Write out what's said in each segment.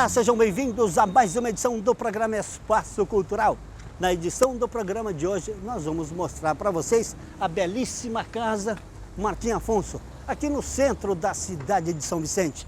Olá, sejam bem-vindos a mais uma edição do programa Espaço Cultural. Na edição do programa de hoje, nós vamos mostrar para vocês a belíssima casa Martim Afonso, aqui no centro da cidade de São Vicente.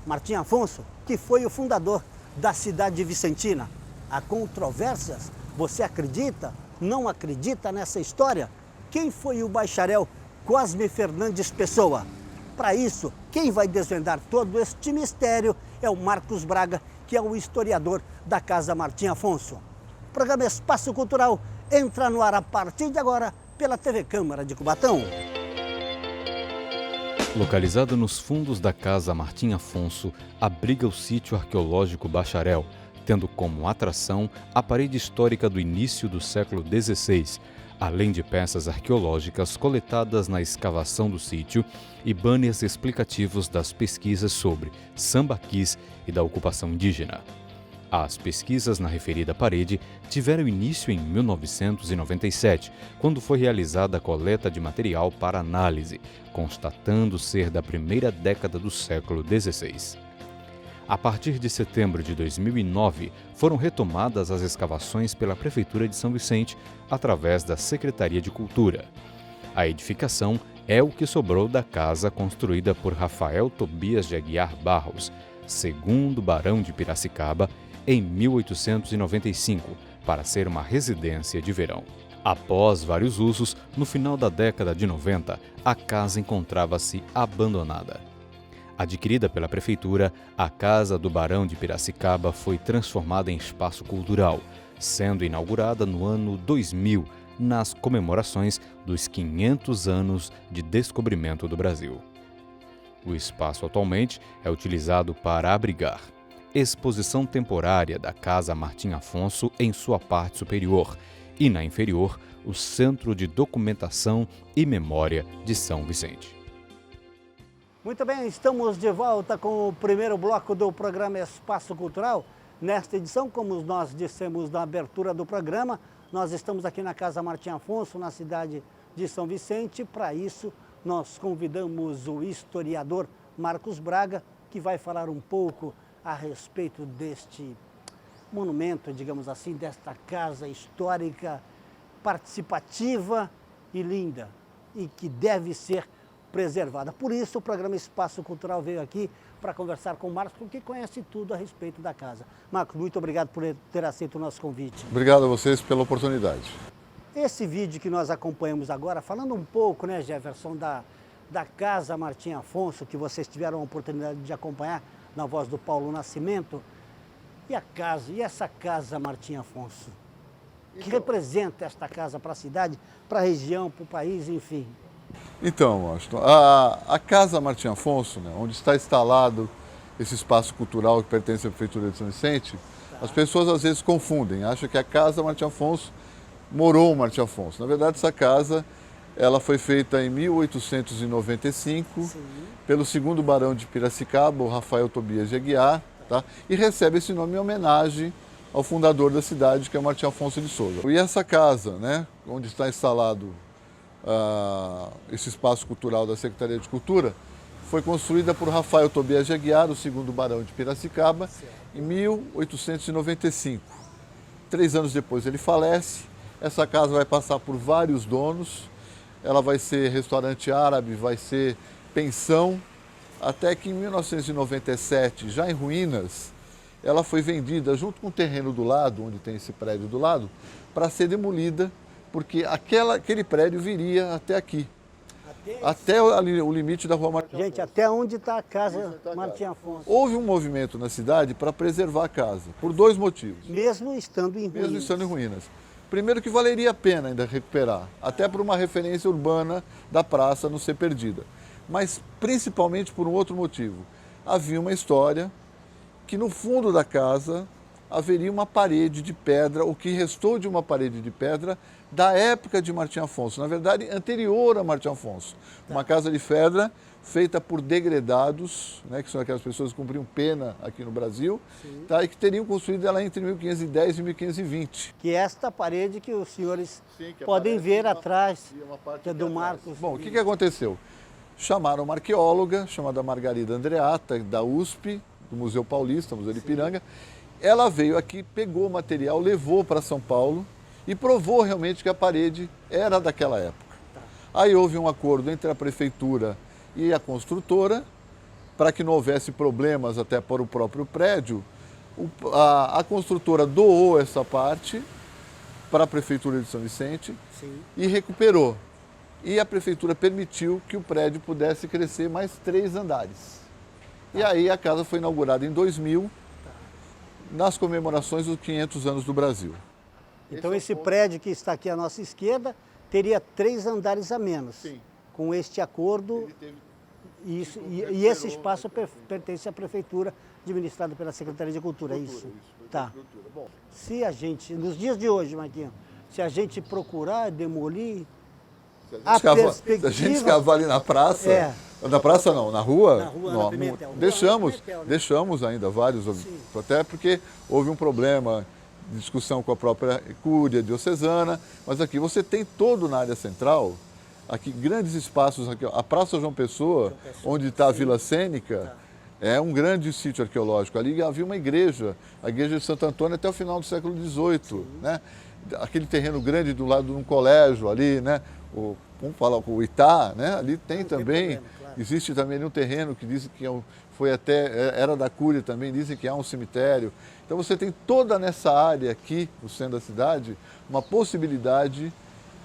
Martim Afonso, que foi o fundador da cidade vicentina. Há controvérsias? Você acredita? Não acredita nessa história? Quem foi o bacharel Cosme Fernandes Pessoa? Para isso, quem vai desvendar todo este mistério é o Marcos Braga, que é o historiador da Casa Martim Afonso. O programa Espaço Cultural entra no ar a partir de agora pela TV Câmara de Cubatão. Localizado nos fundos da Casa Martim Afonso, abriga o sítio arqueológico Bacharel, tendo como atração a parede histórica do início do século XVI, além de peças arqueológicas coletadas na escavação do sítio e banners explicativos das pesquisas sobre sambaquis e da ocupação indígena. As pesquisas na referida parede tiveram início em 1997, quando foi realizada a coleta de material para análise, constatando ser da primeira década do século XVI. A partir de setembro de 2009, foram retomadas as escavações pela Prefeitura de São Vicente, através da Secretaria de Cultura. A edificação é o que sobrou da casa construída por Rafael Tobias de Aguiar Barros, segundo Barão de Piracicaba, em 1895, para ser uma residência de verão. Após vários usos, no final da década de 90, a casa encontrava-se abandonada. Adquirida pela Prefeitura, a Casa do Barão de Piracicaba foi transformada em espaço cultural, sendo inaugurada no ano 2000, nas comemorações dos 500 anos de descobrimento do Brasil. O espaço atualmente é utilizado para abrigar exposição temporária da Casa Martim Afonso em sua parte superior e, na inferior, o Centro de Documentação e Memória de São Vicente. Muito bem, estamos de volta com o primeiro bloco do programa Espaço Cultural. Nesta edição, como nós dissemos na abertura do programa, nós estamos aqui na Casa Martim Afonso, na cidade de São Vicente. Para isso, nós convidamos o historiador Marcos Braga, que vai falar um pouco a respeito deste monumento, digamos assim, desta casa histórica, participativa e linda, e que deve ser preservada. Por isso, o programa Espaço Cultural veio aqui para conversar com o Marcos, porque conhece tudo a respeito da casa. Marcos, muito obrigado por ter aceito o nosso convite. Obrigado a vocês pela oportunidade. Esse vídeo que nós acompanhamos agora, falando um pouco, né, Jefferson, da Casa Martim Afonso, que vocês tiveram a oportunidade de acompanhar na voz do Paulo Nascimento, e essa Casa Martim Afonso? Que representa esta casa para a cidade, para a região, para o país, enfim? Então, Washington, a Casa Martim Afonso, né, onde está instalado esse espaço cultural que pertence à Prefeitura de São Vicente, as pessoas às vezes confundem, acham que a Casa Martim Afonso morou o Martim Afonso. Na verdade, essa casa ela foi feita em 1895 pelo segundo Barão de Piracicaba, o Rafael Tobias de Aguiar, tá? E recebe esse nome em homenagem ao fundador da cidade, que é o Martim Afonso de Souza. E essa casa, né, onde está instalado esse espaço cultural da Secretaria de Cultura, foi construída por Rafael Tobias de Aguiar, o segundo Barão de Piracicaba, em 1895. 3 anos depois ele falece. Essa casa vai passar por vários donos. Ela vai ser restaurante árabe, vai ser pensão, até que em 1997, já em ruínas, ela foi vendida junto com o terreno do lado, onde tem esse prédio do lado, para ser demolida, porque aquele prédio viria até aqui, até o limite da Rua Martim Afonso. Gente, até onde está a Casa Martim Afonso? Houve um movimento na cidade para preservar a casa, por 2 motivos. Mesmo estando em ruínas. Mesmo estando em ruínas. Primeiro, que valeria a pena ainda recuperar, até por uma referência urbana da praça não ser perdida. Mas principalmente por um outro motivo. Havia uma história que no fundo da casa haveria uma parede de pedra, o que restou de uma parede de pedra da época de Martim Afonso, na verdade anterior a Martim Afonso. Uma casa de pedra feita por degredados, né, que são aquelas pessoas que cumpriam pena aqui no Brasil, tá, e que teriam construído ela entre 1510 e 1520. Que é esta parede que os senhores podem ver atrás, que é do Marcos. Bom, o que aconteceu? Chamaram uma arqueóloga chamada Margarida Andreatta, da USP, do Museu Paulista, Museu de Ipiranga. Ela veio aqui, pegou o material, levou para São Paulo e provou realmente que a parede era daquela época. Aí houve um acordo entre a prefeitura e a construtora, para que não houvesse problemas até para o próprio prédio. A construtora doou essa parte para a Prefeitura de São Vicente. Sim. E recuperou. E a Prefeitura permitiu que o prédio pudesse crescer mais 3 andares. Tá. E aí a casa foi inaugurada em 2000, nas comemorações dos 500 anos do Brasil. Então esse prédio que está aqui à nossa esquerda teria 3 andares a menos. Sim. Com este acordo, e esse espaço pertence à Prefeitura, administrado pela Secretaria de Cultura, é isso? Tá. Bom, se a gente, nos dias de hoje, Marquinhos, se a gente procurar demolir, se a gente escavar ali na praça, na praça não, na rua, na rua, não, na Pimentel. Deixamos ainda vários, sim. Até porque houve um problema, discussão com a própria Cúria diocesana, mas aqui você tem todo na área central, aqui grandes espaços, aqui, a Praça João Pessoa, onde está a Vila Cênica, é um grande sítio arqueológico. Ali havia uma igreja, a igreja de Santo Antônio até o final do século XVIII, né? Aquele terreno grande do lado de um colégio ali, né? Vamos falar com o Itá, né? Ali tem também, claro. Existe também ali um terreno que dizem que era da Cúria também, dizem que há um cemitério. Então você tem toda nessa área aqui, no centro da cidade, uma possibilidade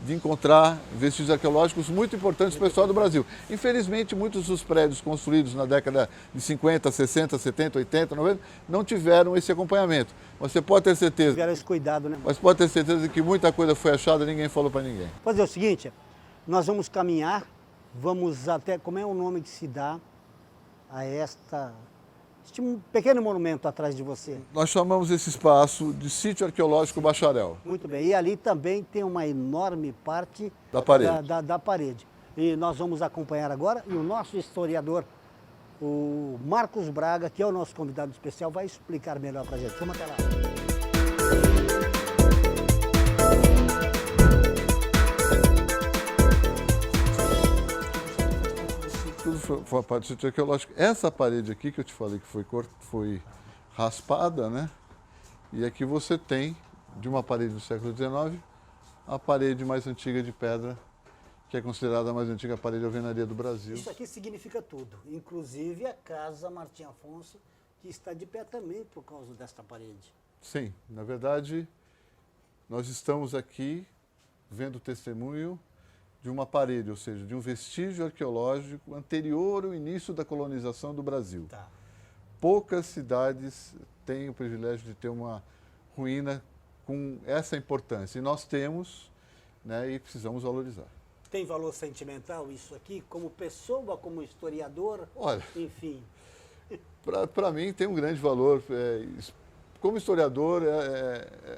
de encontrar vestígios arqueológicos muito importantes para a história do Brasil. Infelizmente, muitos dos prédios construídos na década de 50, 60, 70, 80, 90, não tiveram esse acompanhamento. Mas você pode ter certeza... Tiveram esse cuidado, né? Mas pode ter certeza de que muita coisa foi achada e ninguém falou para ninguém. Vou fazer o seguinte, nós vamos caminhar, vamos até... Como é o nome que se dá a este pequeno monumento atrás de você? Nós chamamos esse espaço de Sítio Arqueológico Bacharel. Muito bem. E ali também tem uma enorme parte da parede. Da parede. E nós vamos acompanhar agora, e o nosso historiador, o Marcos Braga, que é o nosso convidado especial, vai explicar melhor para a gente. Vamos até lá. Tudo foi a parte do sítio arqueológico. Essa parede aqui que eu te falei que foi raspada, né? E aqui você tem, de uma parede do século XIX, a parede mais antiga de pedra, que é considerada a mais antiga parede de alvenaria do Brasil. Isso aqui significa tudo, inclusive a Casa Martim Afonso, que está de pé também por causa desta parede. Sim, na verdade, nós estamos aqui vendo o testemunho de uma parede, ou seja, de um vestígio arqueológico anterior ao início da colonização do Brasil. Tá. Poucas cidades têm o privilégio de ter uma ruína com essa importância. E nós temos, né, e precisamos valorizar. Tem valor sentimental isso aqui, como pessoa, como historiador? Olha, enfim. Para mim tem um grande valor. Como historiador,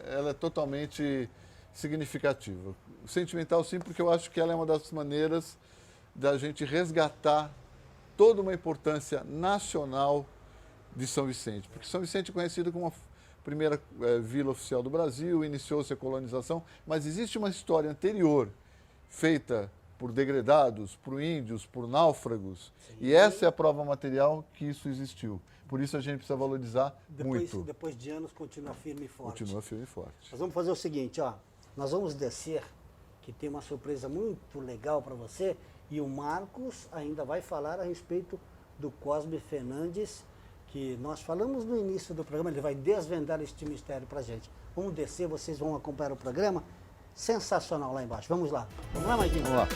ela é totalmente significativa. Sentimental, sim, porque eu acho que ela é uma das maneiras da gente resgatar toda uma importância nacional de São Vicente. Porque São Vicente é conhecido como a primeira vila oficial do Brasil, iniciou-se a colonização, mas existe uma história anterior, feita por degredados, por índios, por náufragos. Sim. E essa é a prova material que isso existiu. Por isso a gente precisa valorizar muito. Depois de anos, continua firme e forte. Continua firme e forte. Nós vamos fazer o seguinte, ó. Nós vamos descer, que tem uma surpresa muito legal para você, e o Marcos ainda vai falar a respeito do Cosme Fernandes, que nós falamos no início do programa, ele vai desvendar este mistério para a gente. Vamos descer, vocês vão acompanhar o programa. Sensacional lá embaixo. Vamos lá. Vamos lá, Marquinhos? Vamos lá.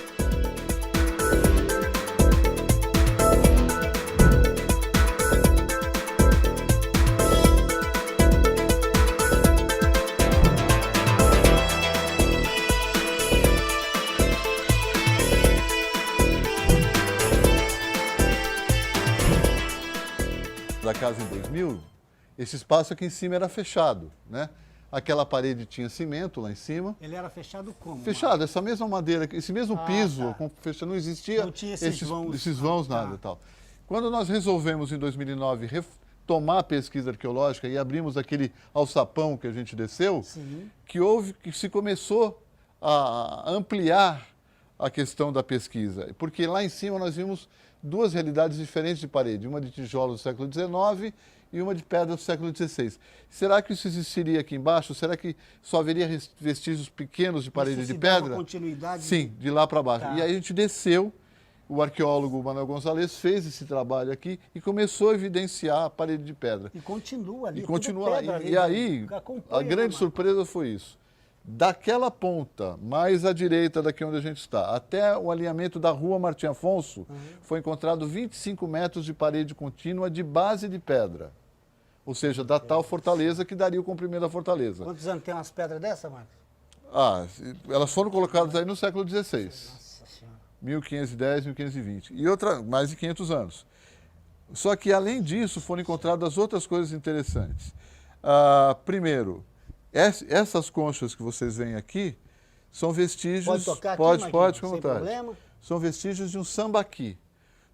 Da casa em 2000, esse espaço aqui em cima era fechado, né? Aquela parede tinha cimento lá em cima. Ele era fechado como? Fechado, essa mesma madeira, esse mesmo piso, tá. Não existia não tinha esses vãos, nada, tá. Tal. Quando nós resolvemos em 2009 retomar a pesquisa arqueológica e abrimos aquele alçapão que a gente desceu, sim, que se começou a ampliar a questão da pesquisa? Porque lá em cima nós vimos duas realidades diferentes de parede, uma de tijolo do século XIX e uma de pedra do século XVI. Será que isso existiria aqui embaixo? Será que só haveria vestígios pequenos de parede de pedra? Continuidade? Sim, de lá para baixo. Tá. E aí a gente desceu, o arqueólogo Manuel Gonzalez fez esse trabalho aqui e começou a evidenciar a parede de pedra. E continua ali. E continua lá. Pedra, E aí, a grande surpresa foi isso. Daquela ponta, mais à direita daqui onde a gente está, até o alinhamento da rua Martim Afonso, foi encontrado 25 metros de parede contínua de base de pedra. Ou seja, da tal fortaleza que daria o comprimento da fortaleza. Quantos anos tem umas pedras dessa, Marcos? Elas foram colocadas aí no século XVI. Nossa Senhora. 1510, 1520. E outra, mais de 500 anos. Só que, além disso, foram encontradas outras coisas interessantes. Primeiro, essas conchas que vocês veem aqui são vestígios... Pode tocar aqui, pode, Marquinhos, com sem vontade. problema. São vestígios de um sambaqui.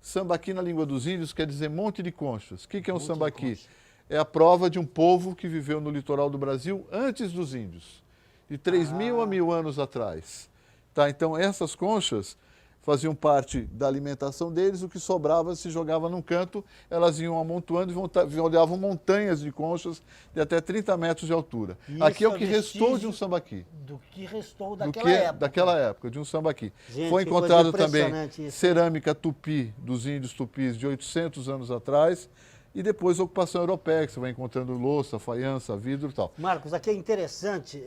Sambaqui, na língua dos índios, quer dizer monte de conchas. O que é um sambaqui? É a prova de um povo que viveu no litoral do Brasil antes dos índios, de 3.000 a 1.000 anos atrás. Tá? Então, essas conchas faziam parte da alimentação deles, o que sobrava se jogava num canto, elas iam amontoando e olhavam montanhas de conchas de até 30 metros de altura. Aqui é o que restou de um sambaqui. Do que restou daquela época. Daquela época, de um sambaqui. Gente, foi encontrado coisa também impressionante isso. cerâmica tupi, dos índios tupis, de 800 anos atrás, e depois a ocupação europeia, que você vai encontrando louça, faiança, vidro e tal. Marcos, aqui é interessante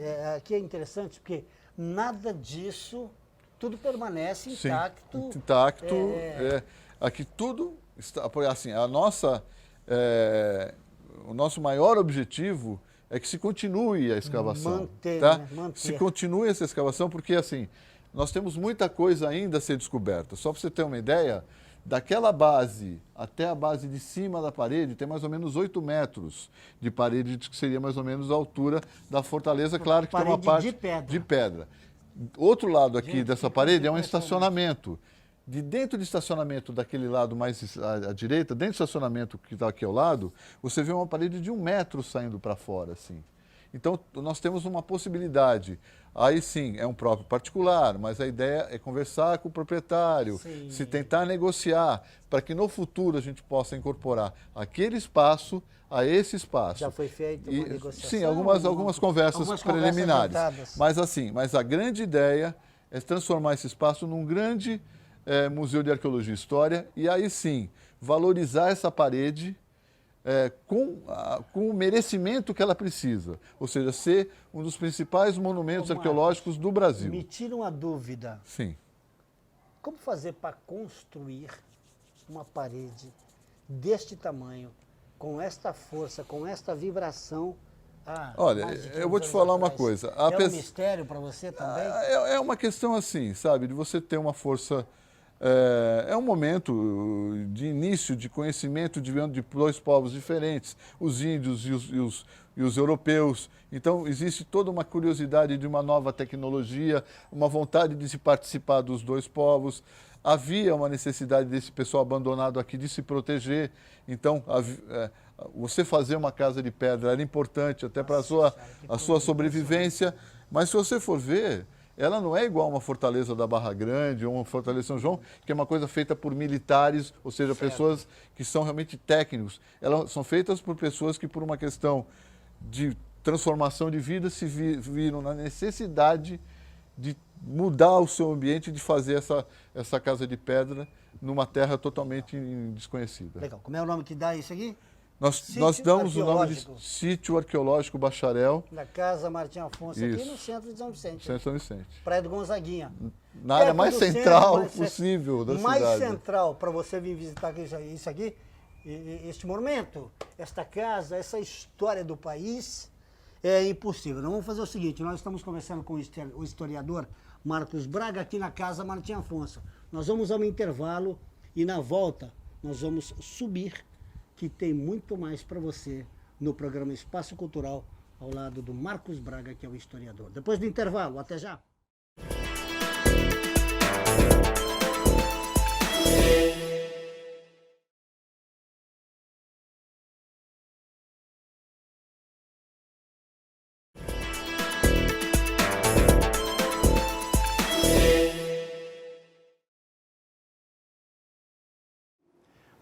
porque nada disso, tudo permanece intacto. Sim, intacto. Aqui tudo está, assim, o nosso maior objetivo é que se continue a escavação. Manter, tá? né? Manter. Se continue essa escavação, porque assim, nós temos muita coisa ainda a ser descoberta. Só para você ter uma ideia, daquela base até a base de cima da parede, tem mais ou menos 8 metros de parede, que seria mais ou menos a altura da fortaleza. Claro que tem uma parte de pedra. Outro lado aqui, gente, dessa parede é um estacionamento. De dentro do estacionamento, daquele lado mais à direita, dentro do estacionamento que está aqui ao lado, você vê uma parede de 1 metro saindo para fora, assim. Então, nós temos uma possibilidade. Aí sim, é um próprio particular, mas a ideia é conversar com o proprietário, sim, se tentar negociar, para que no futuro a gente possa incorporar aquele espaço a esse espaço. Já foi feita uma negociação? Sim, algumas conversas preliminares. Mas a grande ideia é transformar esse espaço num grande museu de arqueologia e história, e aí sim, valorizar essa parede com o merecimento que ela precisa, ou seja, ser um dos principais monumentos arqueológicos do Brasil. Me tira uma dúvida. Sim. Como fazer para construir uma parede deste tamanho, com esta força, com esta vibração? Olha, eu vou te falar uma coisa. É um mistério para você também? É uma questão assim, sabe, de você ter uma força... É um momento de início de conhecimento de dois povos diferentes, os índios e os europeus. Então, existe toda uma curiosidade de uma nova tecnologia, uma vontade de se participar dos dois povos. Havia uma necessidade desse pessoal abandonado aqui de se proteger. Então, você fazer uma casa de pedra era importante até para a sua sobrevivência. Mas se você for ver, ela não é igual a uma fortaleza da Barra Grande ou uma fortaleza de São João, que é uma coisa feita por militares, ou seja, pessoas que são realmente técnicos. Elas são feitas por pessoas que, por uma questão de transformação de vida, se viram na necessidade de mudar o seu ambiente, de fazer essa casa de pedra numa terra totalmente desconhecida. Legal. Como é o nome que dá isso aqui? Nós damos o nome de Sítio Arqueológico Bacharel. Na Casa Martim Afonso, aqui no centro de São Vicente. Centro de São Vicente. Praia do Gonzaguinha. Na área mais central possível da cidade. Mais central para você vir visitar isso aqui, este monumento, esta casa, essa história do país, é impossível. Nós vamos fazer o seguinte, nós estamos conversando com o historiador Marcos Braga aqui na Casa Martim Afonso. Nós vamos ao intervalo e na volta nós vamos subir, que tem muito mais para você no programa Espaço Cultural, ao lado do Marcos Braga, que é o historiador. Depois do intervalo, até já!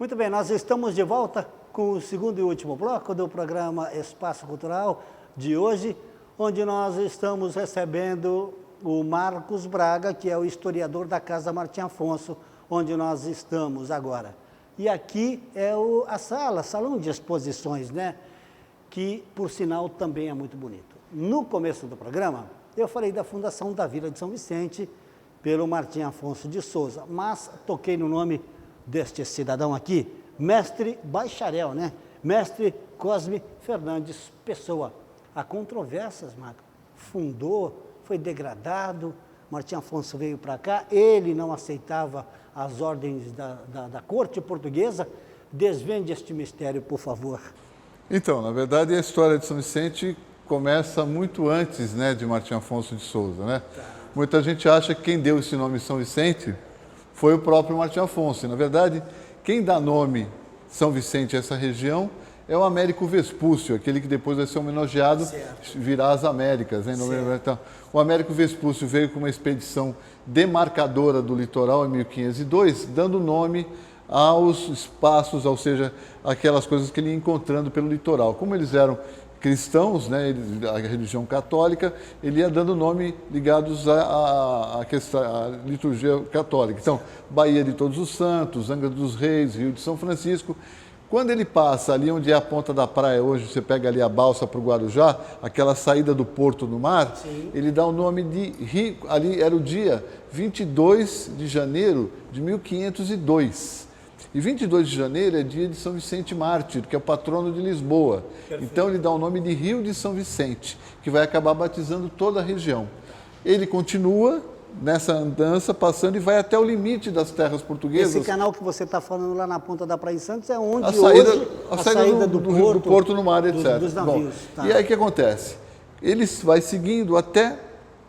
Muito bem, nós estamos de volta com o segundo e último bloco do programa Espaço Cultural de hoje, onde nós estamos recebendo o Marcos Braga, que é o historiador da Casa Martim Afonso, onde nós estamos agora. E aqui é a salão de exposições, né? Que, por sinal, também é muito bonito. No começo do programa, eu falei da fundação da Vila de São Vicente pelo Martim Afonso de Souza, mas toquei no nome deste cidadão aqui, mestre bacharel, né? Mestre Cosme Fernandes Pessoa. Há controvérsias, Marco. Fundou, foi degradado, Martim Afonso veio para cá, ele não aceitava as ordens da corte portuguesa. Desvende este mistério, por favor. Então, na verdade, a história de São Vicente começa muito antes, né, de Martim Afonso de Souza, né? Muita gente acha que quem deu esse nome São Vicente foi o próprio Martim Afonso. E, na verdade, quem dá nome São Vicente a essa região é o Américo Vespúcio, aquele que depois vai ser homenageado, virá às Américas. Né? Então, o Américo Vespúcio veio com uma expedição demarcadora do litoral em 1502, dando nome aos espaços, ou seja, aquelas coisas que ele ia encontrando pelo litoral. Como eles eram cristãos, né, a religião católica, ele ia dando nome ligados à liturgia católica. Então, Baía de Todos os Santos, Angra dos Reis, Rio de São Francisco. Quando ele passa ali onde é a ponta da praia, hoje você pega ali a balsa para o Guarujá, aquela saída do porto no mar, sim, ele dá o nome de Rio, ali era o dia 22 de janeiro de 1502. E 22 de janeiro é dia de São Vicente Mártir, que é o patrono de Lisboa. Perfeito. Então ele dá o nome de Rio de São Vicente, que vai acabar batizando toda a região. Ele continua nessa andança, passando e vai até o limite das terras portuguesas. Esse canal que você está falando lá na ponta da Praia em Santos é onde a saída, hoje a saída do porto no mar, etc. Dos navios. Bom, tá. E aí o que acontece? Ele vai seguindo até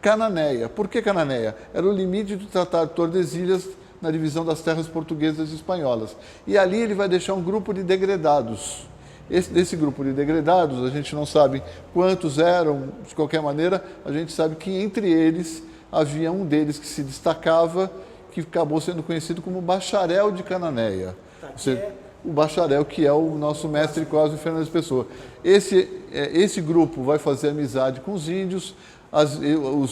Cananéia. Por que Cananéia? Era o limite do Tratado de Tordesilhas na divisão das terras portuguesas e espanholas. E ali ele vai deixar um grupo de degredados. Desse grupo de degredados, a gente não sabe quantos eram, de qualquer maneira, a gente sabe que entre eles havia um deles que se destacava, que acabou sendo conhecido como Bacharel de Cananéia. O Bacharel, que é o nosso mestre Cosme Fernandes Pessoa. Esse grupo vai fazer amizade com os índios,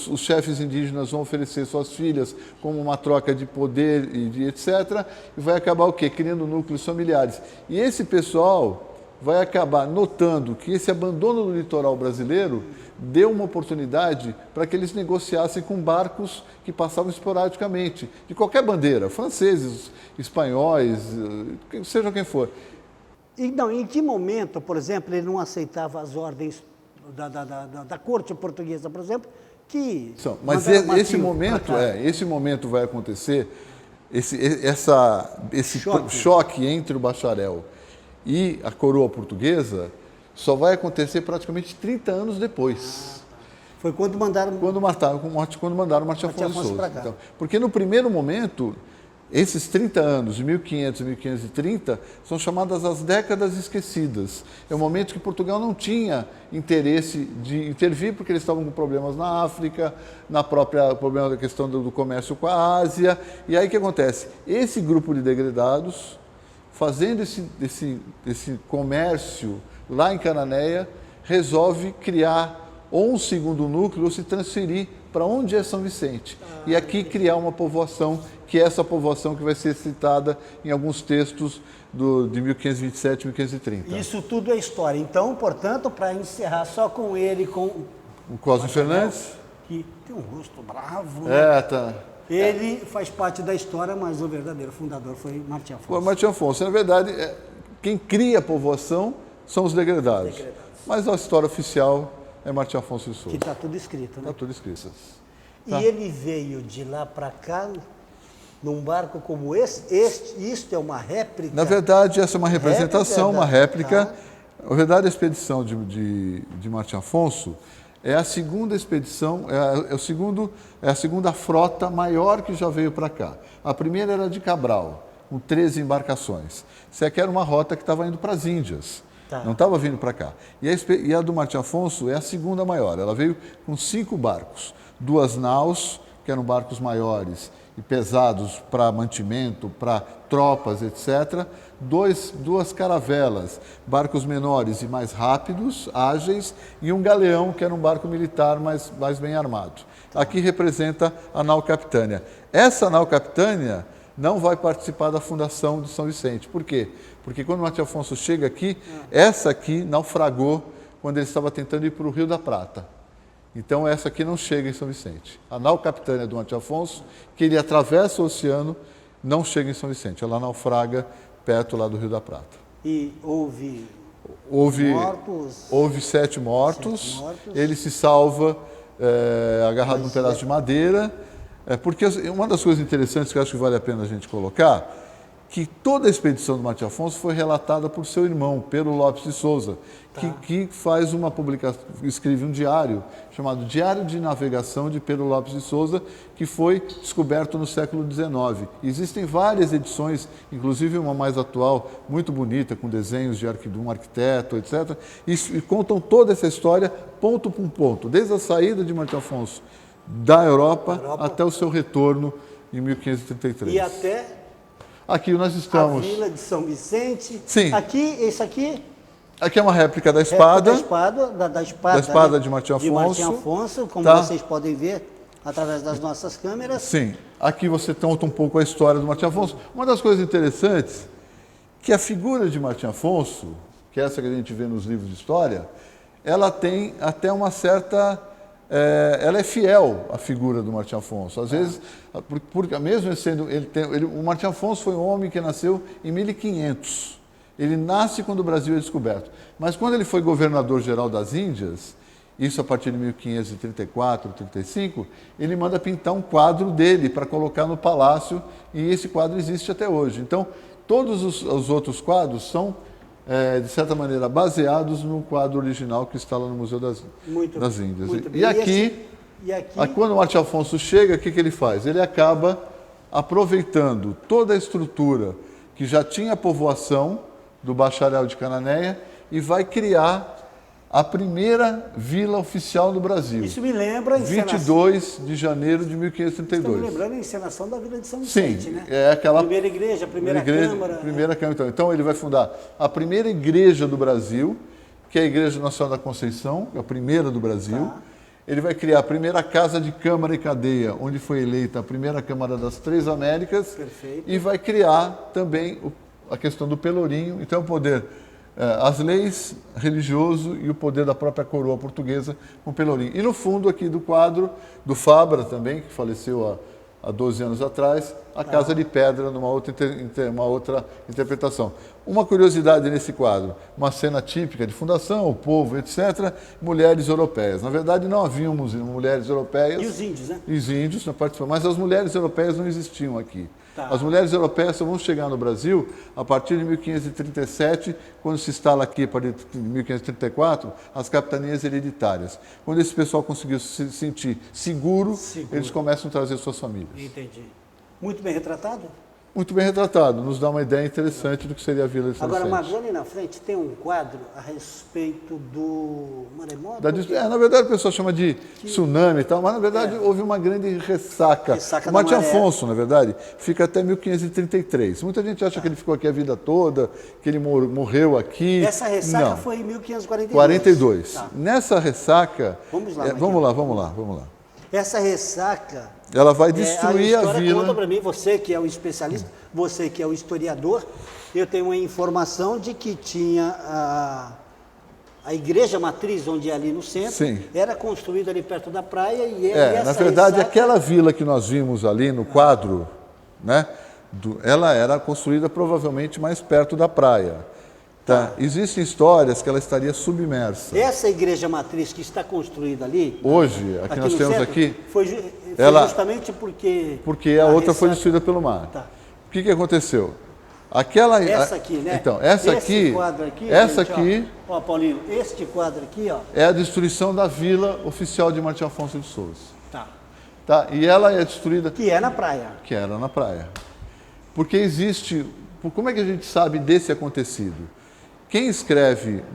os chefes indígenas vão oferecer suas filhas como uma troca de poder e etc. E vai acabar o quê? Criando núcleos familiares. E esse pessoal vai acabar notando que esse abandono do litoral brasileiro deu uma oportunidade para que eles negociassem com barcos que passavam esporadicamente, de qualquer bandeira, franceses, espanhóis, seja quem for. Em que momento, por exemplo, ele não aceitava as ordens da corte portuguesa, por exemplo, que... Mas esse momento vai acontecer, esse choque entre o bacharel e a coroa portuguesa só vai acontecer praticamente 30 anos depois. Foi quando mandaram... Quando mandaram Martim Afonso de Souza. Então, porque no primeiro momento, esses 30 anos, de 1500 e 1530, são chamadas as décadas esquecidas. É um momento que Portugal não tinha interesse de intervir, porque eles estavam com problemas na África, problema da questão do comércio com a Ásia. E aí o que acontece? Esse grupo de degredados, fazendo esse comércio lá em Cananéia, resolve criar ou um segundo núcleo ou se transferir para onde é São Vicente. E aqui criar uma povoação, que é essa povoação que vai ser citada em alguns textos de 1527 e 1530. Isso tudo é história. Então, portanto, para encerrar só com ele, com o Cosme Fernandes, que tem um rosto bravo, né? Tá. Ele faz parte da história, mas o verdadeiro fundador foi Martim Afonso. Foi Martim Afonso. Na verdade, quem cria a povoação são os degredados. Mas a história oficial é Martim Afonso de Souza. Que está tudo escrito, né? Está tudo escrito. E ele veio de lá para cá num barco como esse? Isto é uma réplica? Na verdade, essa é uma representação, uma réplica. Tá. Na verdade, a expedição de Martim Afonso é a segunda expedição, é a segunda frota maior que já veio para cá. A primeira era de Cabral, com 13 embarcações. Isso aqui era uma rota que estava indo para as Índias. Tá. Não estava vindo para cá. E a do Martim Afonso é a segunda maior. Ela veio com 5 barcos, 2 naus, que eram barcos maiores e pesados para mantimento, para tropas, etc. Duas caravelas, barcos menores e mais rápidos, ágeis, e um galeão, que era um barco militar mais bem armado. Aqui representa a nau Capitânia. Essa nau Capitânia não vai participar da fundação de São Vicente. Por quê? Porque quando o Martim Afonso chega aqui, essa aqui naufragou quando ele estava tentando ir para o Rio da Prata. Então essa aqui não chega em São Vicente. A nau Capitânia do Martim Afonso, que ele atravessa o oceano, não chega em São Vicente. Ela naufraga perto lá do Rio da Prata. E houve mortos? Houve 7 mortos. Ele se salva agarrado num pedaço de madeira. Porque uma das coisas interessantes que eu acho que vale a pena a gente colocar, que toda a expedição do Martim Afonso foi relatada por seu irmão, Pero Lopes de Souza, que faz uma publicação, escreve um diário chamado Diário de Navegação de Pero Lopes de Souza, que foi descoberto no século XIX. Existem várias edições, inclusive uma mais atual, muito bonita, com desenhos de um arquiteto, etc., e contam toda essa história, ponto por ponto, desde a saída de Martim Afonso da Europa até o seu retorno em 1533. E até aqui nós estamos. A Vila de São Vicente. Sim. Esse aqui. Aqui é uma réplica da espada. Da espada, de Martim Afonso. De Martim Afonso, como vocês podem ver através das nossas câmeras. Sim. Aqui você conta um pouco a história do Martim Afonso. Uma das coisas interessantes que a figura de Martim Afonso, que é essa que a gente vê nos livros de história, ela tem até uma certa ela é fiel à figura do Martim Afonso. Às vezes, porque mesmo sendo o Martim Afonso foi um homem que nasceu em 1500. Ele nasce quando o Brasil é descoberto. Mas quando ele foi governador-geral das Índias, isso a partir de 1534, 35, ele manda pintar um quadro dele para colocar no palácio, e esse quadro existe até hoje. Então, todos os outros quadros são de certa maneira, baseados no quadro original que está lá no Museu das Índias. E aqui, quando o Martim Afonso chega, o que ele faz? Ele acaba aproveitando toda a estrutura que já tinha a povoação do Bacharel de Cananéia e vai criar a primeira vila oficial do Brasil. Isso me lembra a encenação. 22 de janeiro de 1532. Estou me lembrando a encenação da Vila de São Vicente, Sim, né? É aquela primeira igreja, primeira câmara. Primeira câmara. Então ele vai fundar a primeira igreja do Brasil, que é a Igreja Nacional da Conceição, a primeira do Brasil. Ele vai criar a primeira casa de câmara e cadeia, onde foi eleita a primeira Câmara das Três Américas. Perfeito. E vai criar também a questão do pelourinho. Então o poder, as leis religioso e o poder da própria coroa portuguesa com o pelourinho. E no fundo aqui do quadro do Fabra também, que faleceu há 12 anos atrás, a Casa de Pedra, numa outra interpretação. Uma curiosidade nesse quadro, uma cena típica de fundação, o povo, etc., mulheres europeias. Na verdade, não haviam mulheres europeias. E os índios, né? E os índios não participavam, mas as mulheres europeias não existiam aqui. As mulheres europeias só vão chegar no Brasil a partir de 1537, quando se instala aqui, a partir de 1534, as capitanias hereditárias. Quando esse pessoal conseguiu se sentir seguro, eles começam a trazer suas famílias. Entendi. Muito bem retratado? Muito bem retratado, nos dá uma ideia interessante do que seria a Vila de São Vicente. Agora, ali na frente tem um quadro a respeito do maremoto? Na verdade, o pessoal chama de tsunami e tal, mas na verdade houve uma grande ressaca. O Martim Afonso, na verdade, fica até 1533. Muita gente acha que ele ficou aqui a vida toda, que ele morreu aqui. Essa ressaca foi em 1542. 42. Nessa ressaca... Vamos lá. Essa ressaca... Ela vai destruir a vila. Conta para mim, você que é o especialista, você que é o historiador, eu tenho uma informação de que tinha a igreja matriz, onde é ali no centro, era construída ali perto da praia e na verdade, aquela vila que nós vimos ali no quadro, né, ela era construída provavelmente mais perto da praia. Existem histórias que ela estaria submersa. Essa igreja matriz que está construída ali... Hoje, aqui nós temos centro, aqui... Foi justamente porque... Porque a outra foi destruída pelo mar. O que aconteceu? Essa aqui, né? Então, essa aqui... Ó, Paulinho, este quadro aqui, ó... É a destruição da vila oficial de Martim Afonso de Souza. E ela é destruída... Que é na praia. Que era na praia. Porque existe... Como é que a gente sabe desse acontecido? Quem escreve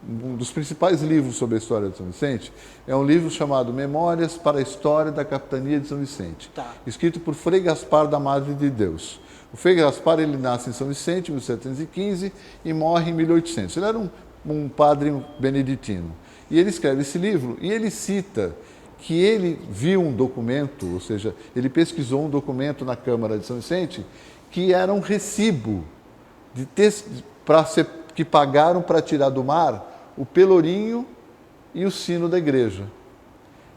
um dos principais livros sobre a história de São Vicente, é um livro chamado Memórias para a História da Capitania de São Vicente, escrito por Frei Gaspar da Madre de Deus. O Frei Gaspar, ele nasce em São Vicente em 1715 e morre em 1800. Ele era um padre beneditino. E ele escreve esse livro e ele cita que ele viu um documento, ou seja, ele pesquisou um documento na Câmara de São Vicente que era um recibo que pagaram para tirar do mar o pelourinho e o sino da igreja.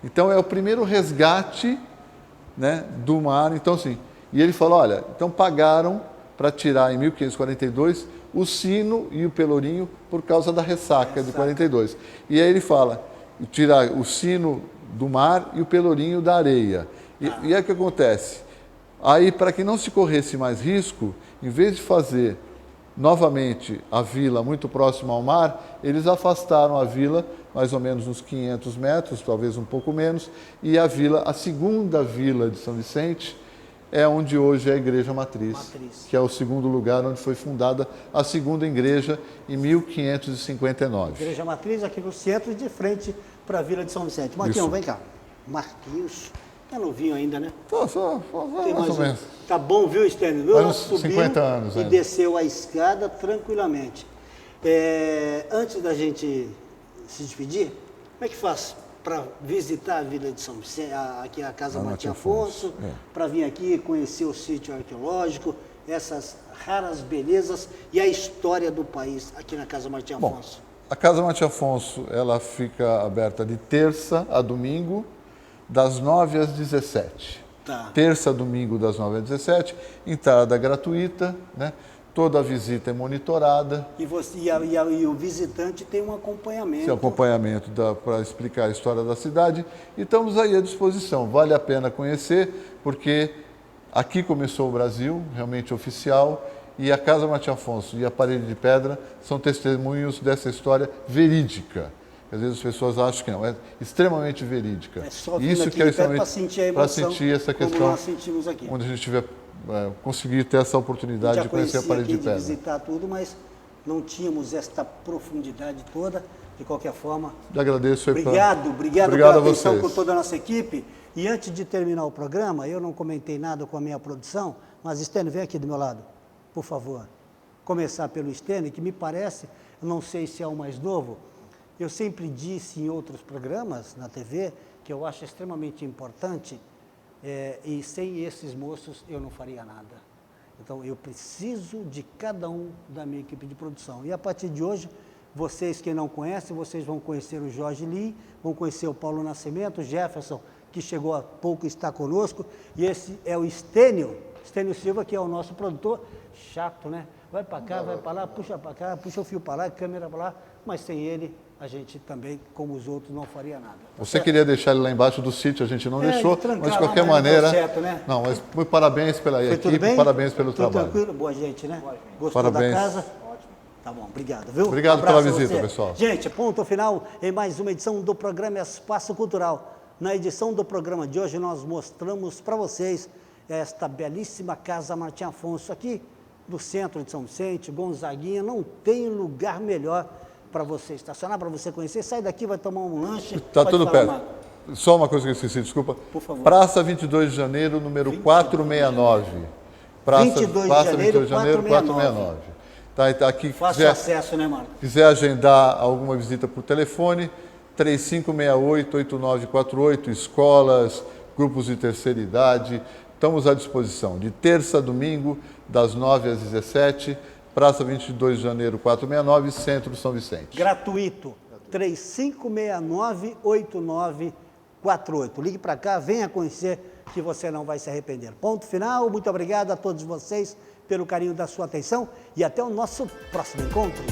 Então é o primeiro resgate, né, do mar. Então, assim, e ele falou, olha, então pagaram para tirar em 1542 o sino e o pelourinho por causa da ressaca de 42. E aí ele fala, tirar o sino do mar e o pelourinho da areia. E é o que acontece. Aí, para que não se corresse mais risco, em vez de fazer novamente a vila muito próxima ao mar, eles afastaram a vila mais ou menos uns 500 metros, talvez um pouco menos, e a segunda vila de São Vicente, é onde hoje é a Igreja Matriz, que é o segundo lugar onde foi fundada a segunda igreja em 1559. Igreja Matriz aqui no centro, de frente para a Vila de São Vicente. Marquinhos, vem cá. Marquinhos, tá novinho ainda, né? Só mais ou menos. Tá bom, viu, Estênio? Viu? Uns 50 anos e desceu a escada tranquilamente. Antes da gente se despedir, como é que faz para visitar a Vila de São Vicente, aqui a Casa Martim Afonso, para vir aqui conhecer o sítio arqueológico, essas raras belezas e a história do país aqui na Casa Martim Afonso? Bom, a Casa Martim Afonso, ela fica aberta de terça a domingo, das 9 às 17. Terça a domingo, das 9 às 17, entrada gratuita, né? Toda a visita é monitorada. E o visitante tem um acompanhamento. Esse acompanhamento para explicar a história da cidade. E estamos aí à disposição. Vale a pena conhecer, porque aqui começou o Brasil, realmente oficial, e a Casa Martim Afonso e a Parede de Pedra são testemunhos dessa história verídica. Às vezes as pessoas acham que não, é extremamente verídica. É só isso aqui que é para sentir a emoção, para sentir essa questão, como nós sentimos aqui. Onde a gente tiver conseguir ter essa oportunidade de conhecer a Parede de Pedra. De visitar tudo, mas não tínhamos esta profundidade toda. De qualquer forma, eu agradeço. Obrigado pela atenção com toda a nossa equipe. E antes de terminar o programa, eu não comentei nada com a minha produção, mas Estênio, vem aqui do meu lado, por favor. Começar pelo Estênio, que me parece, eu não sei se é o mais novo, eu sempre disse em outros programas na TV que eu acho extremamente importante, e sem esses moços eu não faria nada. Então eu preciso de cada um da minha equipe de produção. E a partir de hoje, vocês que não conhecem, vocês vão conhecer o Jorge Lee, vão conhecer o Paulo Nascimento, o Jefferson, que chegou há pouco e está conosco, e esse é o Estênio Silva, que é o nosso produtor. Chato, né? Vai para cá, vai para lá, puxa para cá, puxa o fio para lá, câmera para lá, mas sem ele a gente também, como os outros, não faria nada. Você queria deixar ele lá embaixo do sítio, a gente não deixou, mas de qualquer maneira... Certo, né? Não, mas parabéns pela equipe, parabéns pelo trabalho. Tranquilo? Boa gente, né? Gostou parabéns. Da casa? Ótimo. Tá bom, obrigado, viu? Obrigado pela visita, pessoal. Gente, ponto final em mais uma edição do programa Espaço Cultural. Na edição do programa de hoje, nós mostramos para vocês esta belíssima Casa Martim Afonso, aqui do centro de São Vicente, Gonzaguinha. Não tem lugar melhor para você estacionar, para você conhecer. Sai daqui, vai tomar um lanche. Está tudo perto. Só uma coisa que eu esqueci, desculpa. Por favor. Praça 22 de Janeiro, número 469. Praça 22 de Janeiro, 469. Tá aqui. Fácil acesso, né, Marco? Quiser agendar alguma visita por telefone, 3568-8948, escolas, grupos de terceira idade. Estamos à disposição, de terça a domingo, das 9 às 17, Praça 22 de Janeiro, 469, Centro de São Vicente. Gratuito, 3569-8948. Ligue para cá, venha conhecer, que você não vai se arrepender. Ponto final, muito obrigado a todos vocês pelo carinho da sua atenção e até o nosso próximo encontro.